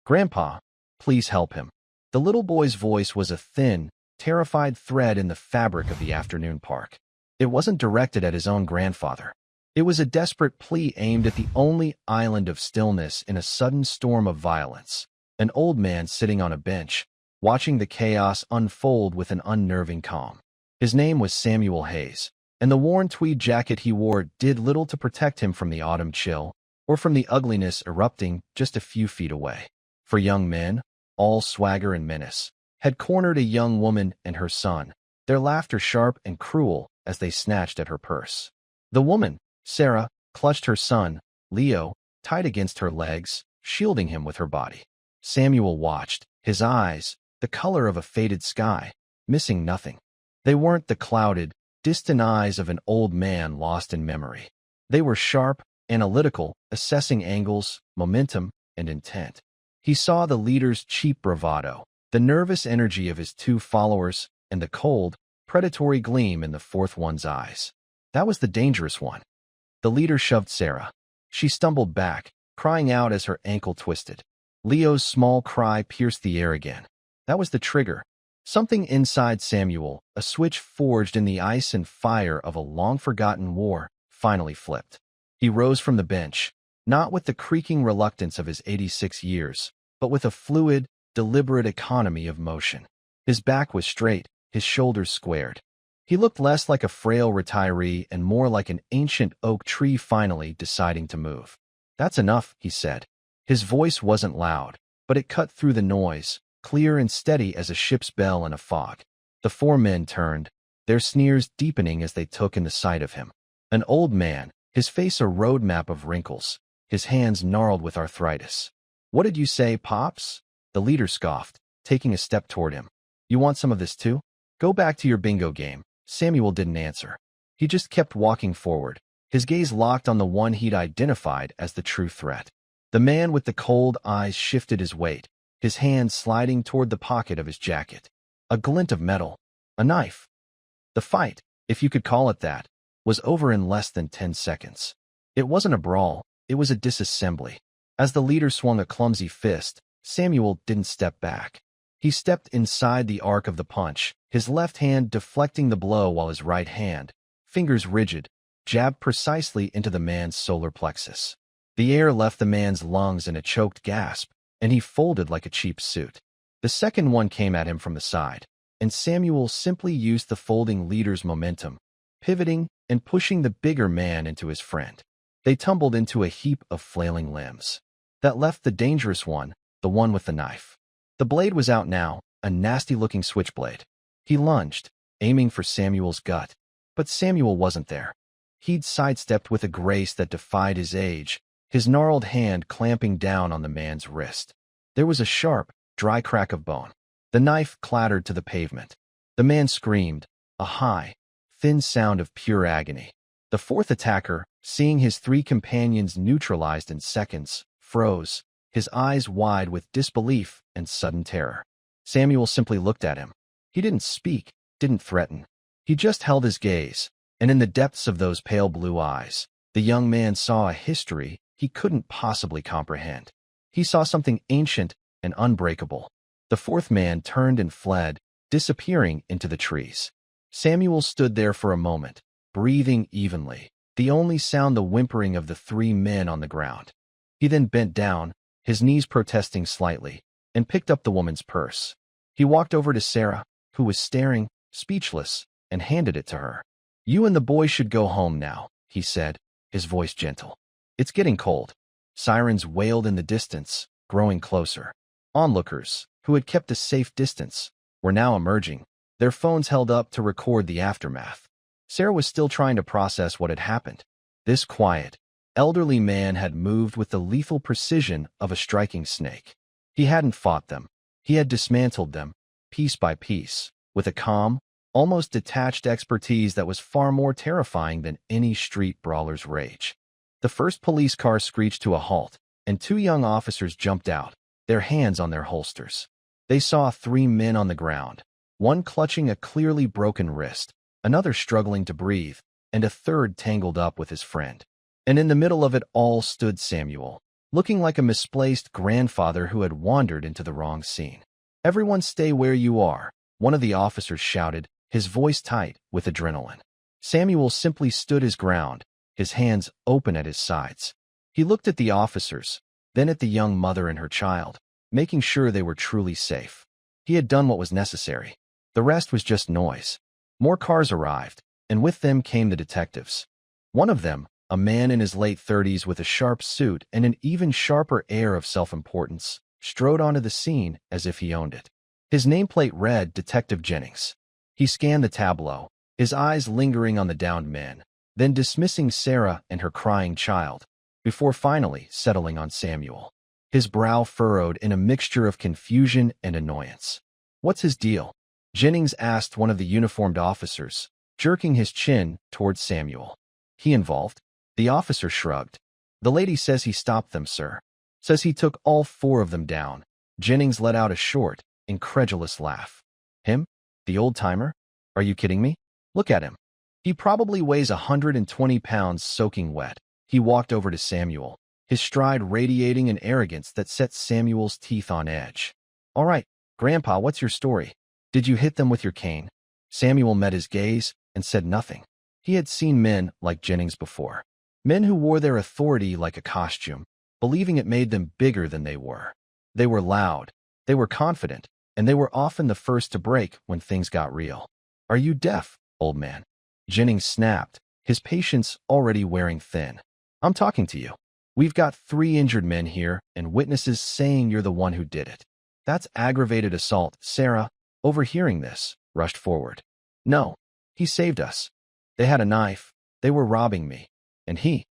"Grandpa, please help him." The little boy's voice was a thin, terrified thread in the fabric of the afternoon park. It wasn't directed at his own grandfather. It was a desperate plea aimed at the only island of stillness in a sudden storm of violence, an old man sitting on a bench, watching the chaos unfold with an unnerving calm. His name was Samuel Hayes, and the worn tweed jacket he wore did little to protect him from the autumn chill, or from the ugliness erupting just a few feet away. For young men, all swagger and menace, had cornered a young woman and her son, their laughter sharp and cruel as they snatched at her purse. The woman, Sarah, clutched her son, Leo, tight against her legs, shielding him with her body. Samuel watched, his eyes, the color of a faded sky, missing nothing. They weren't the clouded, distant eyes of an old man lost in memory. They were sharp, analytical, assessing angles, momentum, and intent. He saw the leader's cheap bravado, the nervous energy of his two followers, and the cold, predatory gleam in the fourth one's eyes. That was the dangerous one. The leader shoved Sarah. She stumbled back, crying out as her ankle twisted. Leo's small cry pierced the air again. That was the trigger. Something inside Samuel, a switch forged in the ice and fire of a long-forgotten war, finally flipped. He rose from the bench, not with the creaking reluctance of his 86 years, but with a fluid, deliberate economy of motion. His back was straight, his shoulders squared. He looked less like a frail retiree and more like an ancient oak tree finally deciding to move. "That's enough," he said. His voice wasn't loud, but it cut through the noise, clear and steady as a ship's bell in a fog. The four men turned, their sneers deepening as they took in the sight of him. An old man, his face a roadmap of wrinkles, his hands gnarled with arthritis. "What did you say, Pops?" The leader scoffed, taking a step toward him. "You want some of this too? Go back to your bingo game." Samuel didn't answer. He just kept walking forward, his gaze locked on the one he'd identified as the true threat. The man with the cold eyes shifted his weight, his hand sliding toward the pocket of his jacket. A glint of metal. A knife. The fight, if you could call it that, was over in less than 10 seconds. It wasn't a brawl, it was a disassembly. As the leader swung a clumsy fist, Samuel didn't step back. He stepped inside the arc of the punch, his left hand deflecting the blow while his right hand, fingers rigid, jabbed precisely into the man's solar plexus. The air left the man's lungs in a choked gasp, and he folded like a cheap suit. The second one came at him from the side, and Samuel simply used the folding leader's momentum, pivoting and pushing the bigger man into his friend. They tumbled into a heap of flailing limbs. That left the dangerous one, the one with the knife. The blade was out now, a nasty-looking switchblade. He lunged, aiming for Samuel's gut. But Samuel wasn't there. He'd sidestepped with a grace that defied his age, his gnarled hand clamping down on the man's wrist. There was a sharp, dry crack of bone. The knife clattered to the pavement. The man screamed, a high, thin sound of pure agony. The fourth attacker, seeing his three companions neutralized in seconds, froze, his eyes wide with disbelief and sudden terror. Samuel simply looked at him. He didn't speak, didn't threaten. He just held his gaze, and in the depths of those pale blue eyes, the young man saw a history he couldn't possibly comprehend. He saw something ancient and unbreakable. The fourth man turned and fled, disappearing into the trees. Samuel stood there for a moment, breathing evenly, the only sound the whimpering of the three men on the ground. He then bent down, his knees protesting slightly, and picked up the woman's purse. He walked over to Sarah, who was staring, speechless, and handed it to her. "You and the boy should go home now," he said, his voice gentle. "It's getting cold." Sirens wailed in the distance, growing closer. Onlookers, who had kept a safe distance, were now emerging, their phones held up to record the aftermath. Sarah was still trying to process what had happened. This quiet, elderly man had moved with the lethal precision of a striking snake. He hadn't fought them. He had dismantled them, piece by piece, with a calm, almost detached expertise that was far more terrifying than any street brawler's rage. The first police car screeched to a halt, and two young officers jumped out, their hands on their holsters. They saw three men on the ground, one clutching a clearly broken wrist, another struggling to breathe, and a third tangled up with his friend. And in the middle of it all stood Samuel, looking like a misplaced grandfather who had wandered into the wrong scene. "Everyone stay where you are," one of the officers shouted, his voice tight with adrenaline. Samuel simply stood his ground, his hands open at his sides. He looked at the officers, then at the young mother and her child, making sure they were truly safe. He had done what was necessary. The rest was just noise. More cars arrived, and with them came the detectives. One of them, a man in his late 30s with a sharp suit and an even sharper air of self-importance, strode onto the scene as if he owned it. His nameplate read Detective Jennings. He scanned the tableau, his eyes lingering on the downed men, then dismissing Sarah and her crying child, before finally settling on Samuel. His brow furrowed in a mixture of confusion and annoyance. "What's his deal?" Jennings asked one of the uniformed officers, jerking his chin towards Samuel. "He involved?" The officer shrugged. "The lady says he stopped them, sir. Says he took all 4 of them down." Jennings let out a short, incredulous laugh. "Him? The old-timer? Are you kidding me? Look at him. He probably weighs 120 pounds soaking wet." He walked over to Samuel, his stride radiating an arrogance that set Samuel's teeth on edge. "All right, Grandpa, what's your story? Did you hit them with your cane?" Samuel met his gaze and said nothing. He had seen men like Jennings before. Men who wore their authority like a costume, believing it made them bigger than they were. They were loud, they were confident, and they were often the first to break when things got real. "Are you deaf, old man?" Jennings snapped, his patience already wearing thin. "I'm talking to you. We've got 3 injured men here and witnesses saying you're the one who did it." "That's aggravated assault." Sarah, overhearing this, rushed forward. "No, he saved us. They had a knife. They were robbing me. And he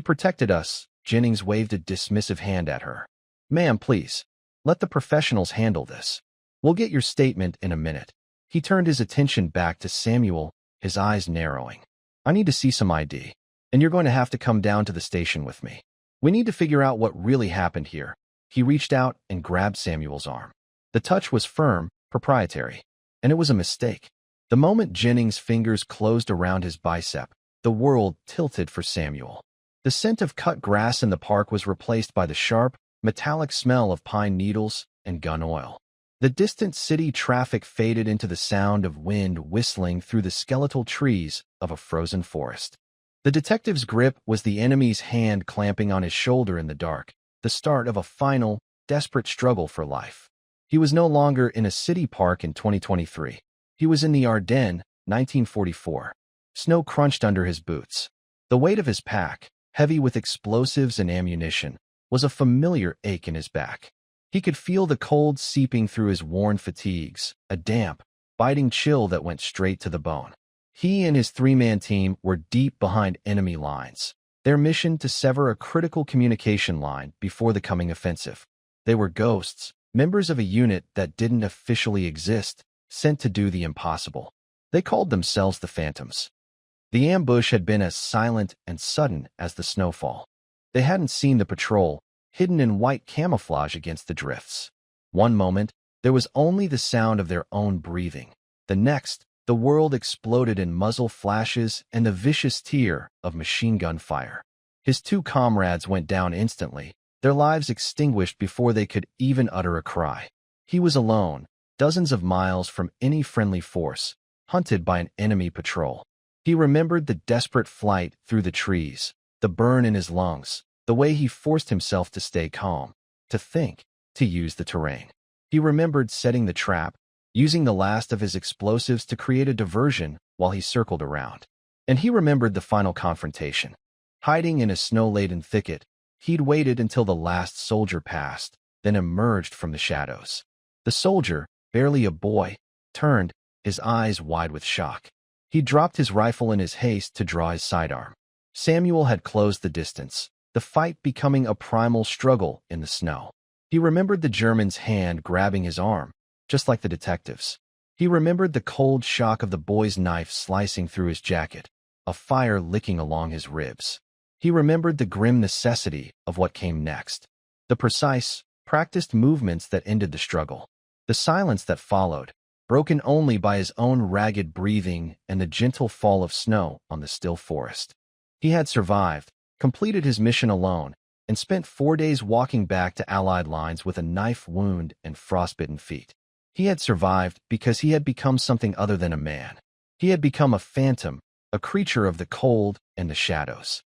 protected us." Jennings waved a dismissive hand at her. "Ma'am, please. Let the professionals handle this. We'll get your statement in a minute." He turned his attention back to Samuel, his eyes narrowing. "I need to see some ID, and you're going to have to come down to the station with me. We need to figure out what really happened here." He reached out and grabbed Samuel's arm. The touch was firm, proprietary, and it was a mistake. The moment Jennings' fingers closed around his bicep, the world tilted for Samuel. The scent of cut grass in the park was replaced by the sharp, metallic smell of pine needles and gun oil. The distant city traffic faded into the sound of wind whistling through the skeletal trees of a frozen forest. The detective's grip was the enemy's hand clamping on his shoulder in the dark, the start of a final, desperate struggle for life. He was no longer in a city park in 2023. He was in the Ardennes, 1944. Snow crunched under his boots. The weight of his pack, heavy with explosives and ammunition, was a familiar ache in his back. He could feel the cold seeping through his worn fatigues, a damp, biting chill that went straight to the bone. He and his 3-man team were deep behind enemy lines, their mission to sever a critical communication line before the coming offensive. They were ghosts, members of a unit that didn't officially exist, sent to do the impossible. They called themselves the Phantoms. The ambush had been as silent and sudden as the snowfall. They hadn't seen the patrol, hidden in white camouflage against the drifts. One moment, there was only the sound of their own breathing. The next, the world exploded in muzzle flashes and the vicious tear of machine gun fire. His 2 comrades went down instantly, their lives extinguished before they could even utter a cry. He was alone, dozens of miles from any friendly force, hunted by an enemy patrol. He remembered the desperate flight through the trees, the burn in his lungs, the way he forced himself to stay calm, to think, to use the terrain. He remembered setting the trap, using the last of his explosives to create a diversion while he circled around. And he remembered the final confrontation. Hiding in a snow-laden thicket, he'd waited until the last soldier passed, then emerged from the shadows. The soldier, barely a boy, turned, his eyes wide with shock. He dropped his rifle in his haste to draw his sidearm. Samuel had closed the distance, the fight becoming a primal struggle in the snow. He remembered the German's hand grabbing his arm, just like the detective's. He remembered the cold shock of the boy's knife slicing through his jacket, a fire licking along his ribs. He remembered the grim necessity of what came next, the precise, practiced movements that ended the struggle, the silence that followed, broken only by his own ragged breathing and the gentle fall of snow on the still forest. He had survived, completed his mission alone, and spent 4 days walking back to Allied lines with a knife wound and frostbitten feet. He had survived because he had become something other than a man. He had become a phantom, a creature of the cold and the shadows.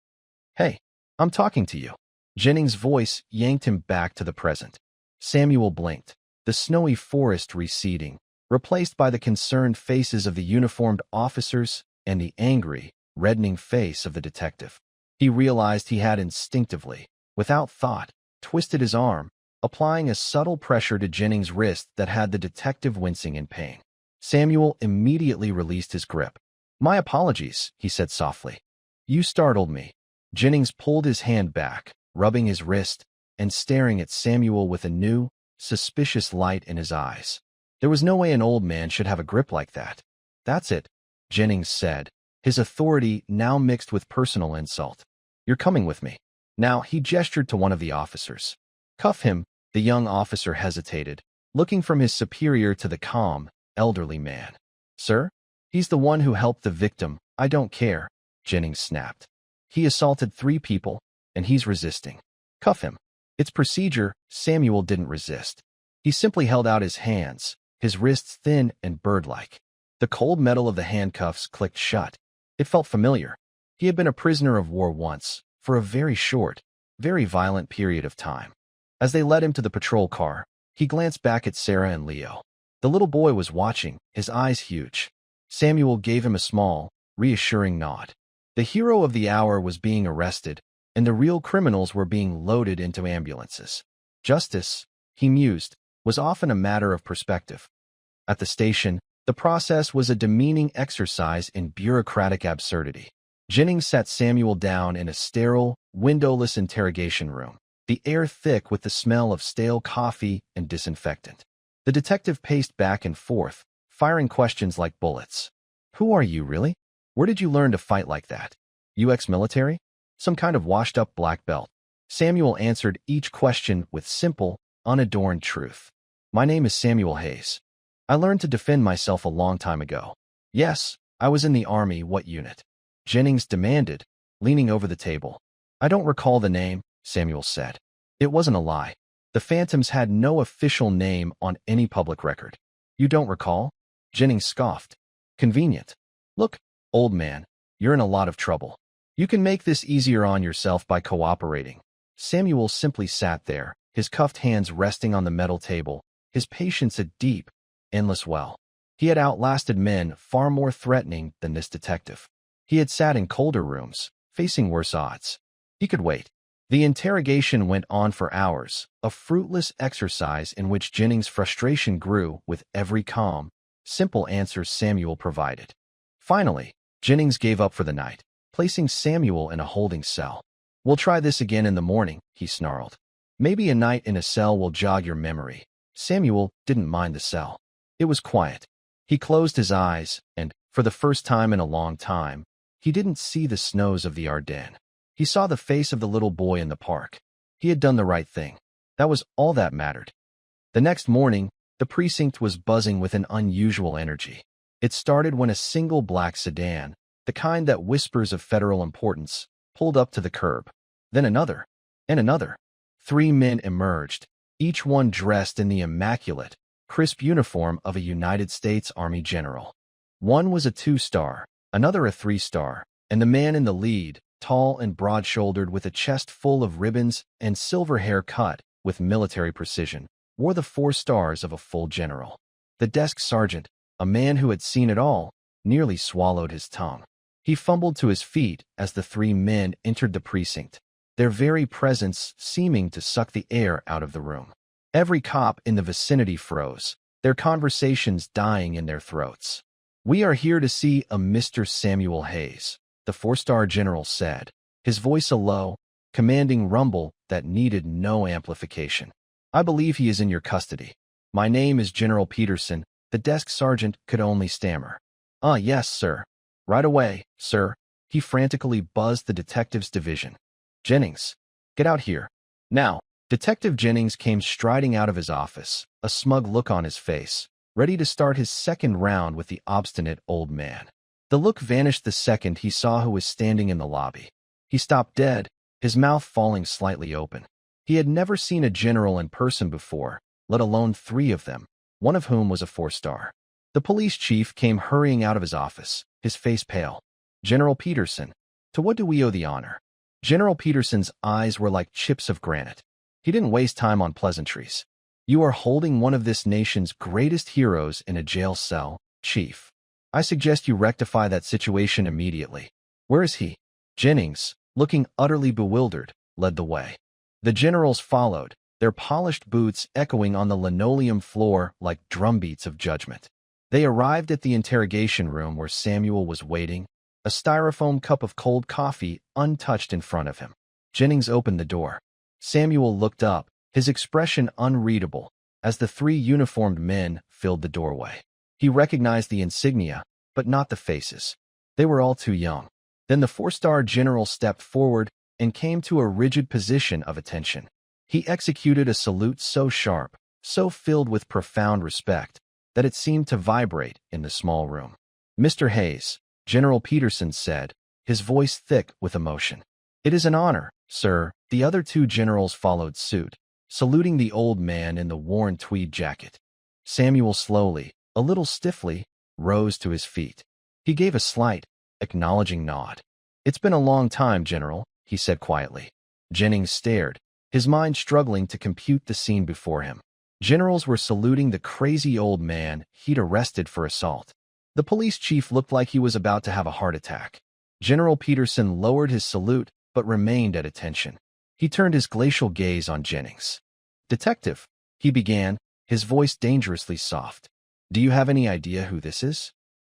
"Hey, I'm talking to you." Jennings' voice yanked him back to the present. Samuel blinked, the snowy forest receding, replaced by the concerned faces of the uniformed officers and the angry, reddening face of the detective. He realized he had instinctively, without thought, twisted his arm, applying a subtle pressure to Jennings' wrist that had the detective wincing in pain. Samuel immediately released his grip. "My apologies," he said softly. "You startled me." Jennings pulled his hand back, rubbing his wrist and staring at Samuel with a new, suspicious light in his eyes. There was no way an old man should have a grip like that. "That's it," Jennings said, his authority now mixed with personal insult. "You're coming with me." Now he gestured to one of the officers. "Cuff him." The young officer hesitated, looking from his superior to the calm, elderly man. "Sir? He's the one who helped the victim. I don't care," Jennings snapped. "He assaulted 3 people, and he's resisting. Cuff him." "It's procedure." Samuel didn't resist. He simply held out his hands, his wrists thin and bird-like. The cold metal of the handcuffs clicked shut. It felt familiar. He had been a prisoner of war once, for a very short, very violent period of time. As they led him to the patrol car, he glanced back at Sarah and Leo. The little boy was watching, his eyes huge. Samuel gave him a small, reassuring nod. The hero of the hour was being arrested, and the real criminals were being loaded into ambulances. Justice, he mused, was often a matter of perspective. At the station, the process was a demeaning exercise in bureaucratic absurdity. Jennings sat Samuel down in a sterile, windowless interrogation room, the air thick with the smell of stale coffee and disinfectant. The detective paced back and forth, firing questions like bullets. "Who are you, really? Where did you learn to fight like that? You ex-military? Some kind of washed-up black belt?" Samuel answered each question with simple, unadorned truth. "My name is Samuel Hayes. I learned to defend myself a long time ago. Yes, I was in the Army." "What unit?" Jennings demanded, leaning over the table. "I don't recall the name," Samuel said. It wasn't a lie. The Phantoms had no official name on any public record. "You don't recall?" Jennings scoffed. "Convenient. Look, old man, you're in a lot of trouble. You can make this easier on yourself by cooperating." Samuel simply sat there, his cuffed hands resting on the metal table, his patience a deep, endless well. He had outlasted men far more threatening than this detective. He had sat in colder rooms, facing worse odds. He could wait. The interrogation went on for hours, a fruitless exercise in which Jennings' frustration grew with every calm, simple answer Samuel provided. Finally, Jennings gave up for the night, placing Samuel in a holding cell. "We'll try this again in the morning," he snarled. "Maybe a night in a cell will jog your memory." Samuel didn't mind the cell. It was quiet. He closed his eyes, and, for the first time in a long time, he didn't see the snows of the Ardennes. He saw the face of the little boy in the park. He had done the right thing. That was all that mattered. The next morning, the precinct was buzzing with an unusual energy. It started when a single black sedan, the kind that whispers of federal importance, pulled up to the curb. Then another, and another. 3 men emerged, each one dressed in the immaculate, crisp uniform of a United States Army general. One was a 2-star, another a 3-star, and the man in the lead, tall and broad-shouldered with a chest full of ribbons and silver hair cut with military precision, wore the 4 stars of a full general. The desk sergeant, a man who had seen it all, nearly swallowed his tongue. He fumbled to his feet as the 3 men entered the precinct, their very presence seeming to suck the air out of the room. Every cop in the vicinity froze, their conversations dying in their throats. "We are here to see a Mr. Samuel Hayes," the 4-star general said, his voice a low, commanding rumble that needed no amplification. "I believe he is in your custody." "My name is General Peterson," the desk sergeant could only stammer. Yes, sir. Right away, sir." He frantically buzzed the detective's division. "Jennings, get out here. Now." Detective Jennings came striding out of his office, a smug look on his face, ready to start his second round with the obstinate old man. The look vanished the second he saw who was standing in the lobby. He stopped dead, his mouth falling slightly open. He had never seen a general in person before, let alone 3 of them, one of whom was a 4-star. The police chief came hurrying out of his office, his face pale. "General Peterson, to what do we owe the honor?" General Peterson's eyes were like chips of granite. He didn't waste time on pleasantries. "You are holding one of this nation's greatest heroes in a jail cell, Chief. I suggest you rectify that situation immediately. Where is he?" Jennings, looking utterly bewildered, led the way. The generals followed, their polished boots echoing on the linoleum floor like drumbeats of judgment. They arrived at the interrogation room where Samuel was waiting, a styrofoam cup of cold coffee untouched in front of him. Jennings opened the door. Samuel looked up, his expression unreadable, as the 3 uniformed men filled the doorway. He recognized the insignia, but not the faces. They were all too young. Then the 4-star general stepped forward and came to a rigid position of attention. He executed a salute so sharp, so filled with profound respect, that it seemed to vibrate in the small room. "Mr. Hayes," General Peterson said, his voice thick with emotion. "It is an honor, sir." The other 2 generals followed suit, saluting the old man in the worn tweed jacket. Samuel slowly, a little stiffly, rose to his feet. He gave a slight, acknowledging nod. "It's been a long time, General," he said quietly. Jennings stared, his mind struggling to compute the scene before him. Generals were saluting the crazy old man he'd arrested for assault. The police chief looked like he was about to have a heart attack. General Peterson lowered his salute but remained at attention. He turned his glacial gaze on Jennings. "Detective," he began, his voice dangerously soft. "Do you have any idea who this is?"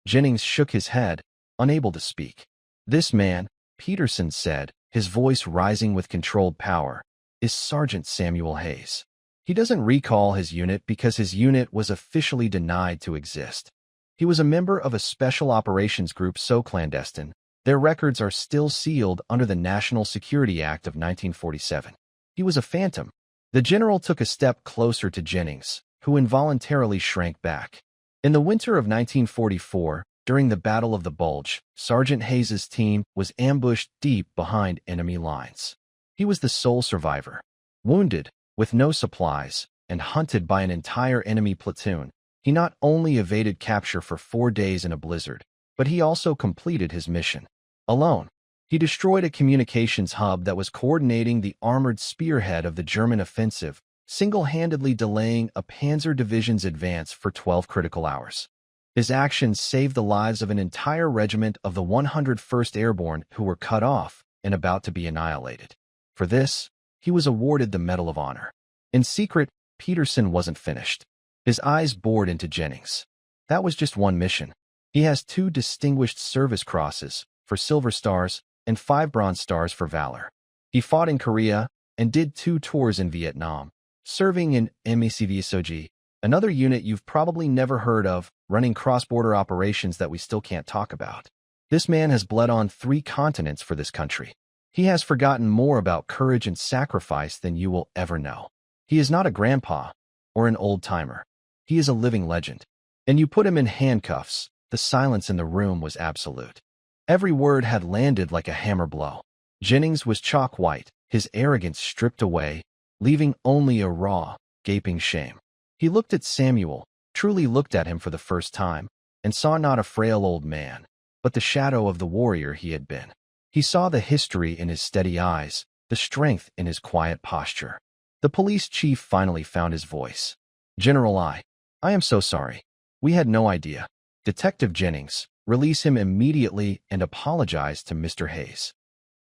Jennings shook his head, unable to speak. "This man," Peterson said, his voice rising with controlled power, "is Sergeant Samuel Hayes. He doesn't recall his unit because his unit was officially denied to exist. He was a member of a special operations group so clandestine, their records are still sealed under the National Security Act of 1947. He was a phantom." The general took a step closer to Jennings, who involuntarily shrank back. In the winter of 1944, during the Battle of the Bulge, Sergeant Hayes's team was ambushed deep behind enemy lines. He was the sole survivor. Wounded, with no supplies, and hunted by an entire enemy platoon, he not only evaded capture for 4 days in a blizzard, but he also completed his mission. Alone, he destroyed a communications hub that was coordinating the armored spearhead of the German offensive, single-handedly delaying a Panzer Division's advance for 12 critical hours. His actions saved the lives of an entire regiment of the 101st Airborne who were cut off and about to be annihilated. For this, he was awarded the Medal of Honor. In secret, Peterson wasn't finished. His eyes bored into Jennings. That was just one mission. He has 2 Distinguished Service Crosses for Silver Stars and 5 Bronze Stars for Valor. He fought in Korea and did 2 tours in Vietnam, serving in MECVSOG, another unit you've probably never heard of, running cross-border operations that we still can't talk about. This man has bled on 3 continents for this country. He has forgotten more about courage and sacrifice than you will ever know. He is not a grandpa or an old-timer. He is a living legend. And you put him in handcuffs. The silence in the room was absolute. Every word had landed like a hammer blow. Jennings was chalk white, his arrogance stripped away, leaving only a raw, gaping shame. He looked at Samuel, truly looked at him for the first time, and saw not a frail old man, but the shadow of the warrior he had been. He saw the history in his steady eyes, the strength in his quiet posture. The police chief finally found his voice. "General, I am so sorry. We had no idea. Detective Jennings, release him immediately and apologize to Mr. Hayes."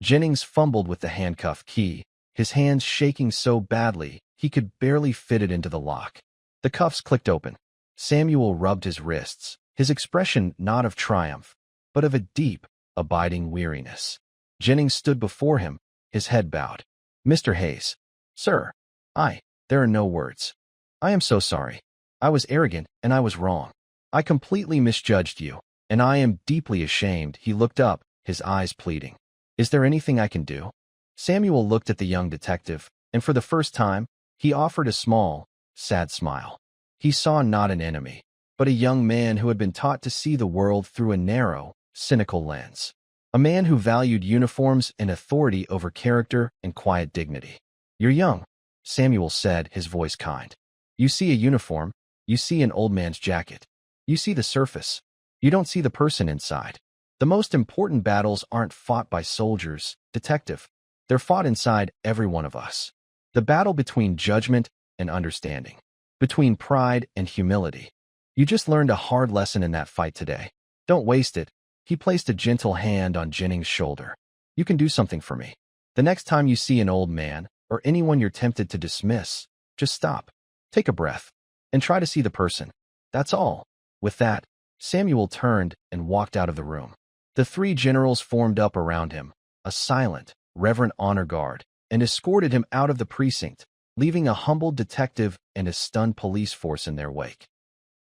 Jennings fumbled with the handcuff key, his hands shaking so badly he could barely fit it into the lock. The cuffs clicked open. Samuel rubbed his wrists, his expression not of triumph, but of a deep, abiding weariness. Jennings stood before him, his head bowed. "Mr. Hayes, sir, there are no words. I am so sorry. I was arrogant and I was wrong. I completely misjudged you, and I am deeply ashamed." He looked up, his eyes pleading. "Is there anything I can do?" Samuel looked at the young detective, and for the first time, he offered a small, sad smile. He saw not an enemy, but a young man who had been taught to see the world through a narrow, cynical lens. A man who valued uniforms and authority over character and quiet dignity. "You're young," Samuel said, his voice kind. "You see a uniform, you see an old man's jacket. You see the surface. You don't see the person inside. The most important battles aren't fought by soldiers, detective. They're fought inside every one of us. The battle between judgment and understanding. Between pride and humility. You just learned a hard lesson in that fight today. Don't waste it." He placed a gentle hand on Jennings' shoulder. "You can do something for me. The next time you see an old man, or anyone you're tempted to dismiss, just stop, take a breath, and try to see the person. That's all." With that, Samuel turned and walked out of the room. The three generals formed up around him, a silent, reverent honor guard, and escorted him out of the precinct, leaving a humbled detective and a stunned police force in their wake.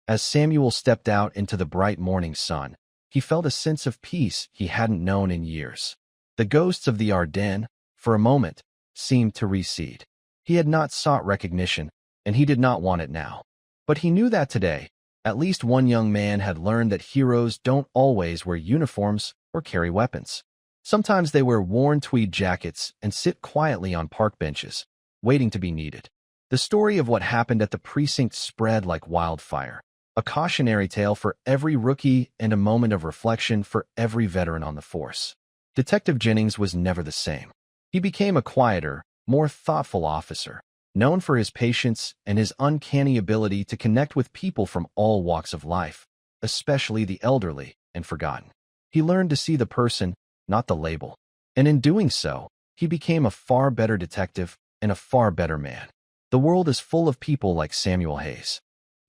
As Samuel stepped out into the bright morning sun, he felt a sense of peace he hadn't known in years. The ghosts of the Ardennes, for a moment, seemed to recede. He had not sought recognition, and he did not want it now. But he knew that today, at least one young man had learned that heroes don't always wear uniforms or carry weapons. Sometimes they wear worn tweed jackets and sit quietly on park benches, waiting to be needed. The story of what happened at the precinct spread like wildfire, a cautionary tale for every rookie and a moment of reflection for every veteran on the force. Detective Jennings was never the same. He became a quieter, more thoughtful officer, known for his patience and his uncanny ability to connect with people from all walks of life, especially the elderly and forgotten. He learned to see the person, not the label. And in doing so, he became a far better detective and a far better man. The world is full of people like Samuel Hayes.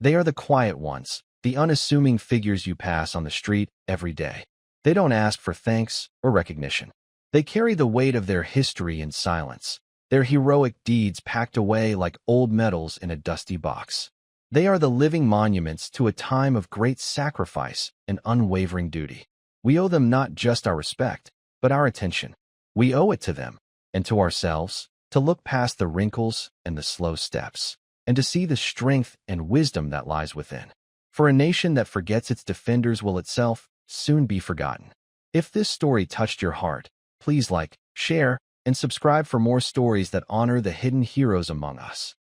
They are the quiet ones, the unassuming figures you pass on the street every day. They don't ask for thanks or recognition. They carry the weight of their history in silence, their heroic deeds packed away like old medals in a dusty box. They are the living monuments to a time of great sacrifice and unwavering duty. We owe them not just our respect, but our attention. We owe it to them, and to ourselves, to look past the wrinkles and the slow steps, and to see the strength and wisdom that lies within. For a nation that forgets its defenders will itself soon be forgotten. If this story touched your heart, please like, share, and subscribe for more stories that honor the hidden heroes among us.